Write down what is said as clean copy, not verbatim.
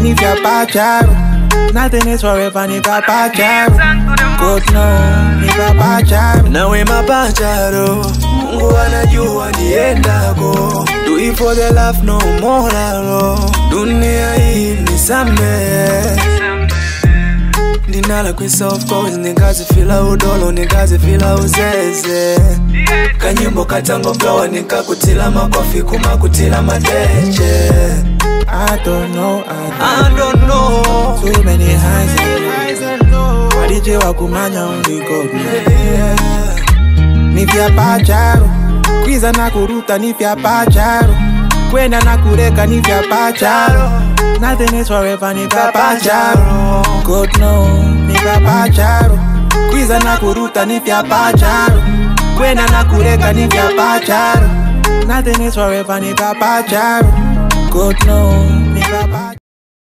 ni vya pacharo. Nothing is forever ni vya pacharo. God no, ni vya pacharo. Nawe mapacharo, Mungu anajua niendako. Do it for the love no more love. Dunia hii nisamehe. Ndinala kwisa of course, ningazi fila udolo, ningazi fila uzeze. Kanyimbo katango flower, nikakutila makofi kumakutila mateche. I don't know. Too many highs and lows. Walije wakumanya only God knows. Ni vya pacharo, kwiza na kuruta ni vya pacharo, kwenda na kureka ni vya pacharo. Nothing is forever ni vya pacharo. God no, ni vya pacharo, kwiza na kuruta ni vya pacharo, kwenda na kureka ni vya pacharo. Nothing is forever ni vya pacharo. God no, ni vya pacharo.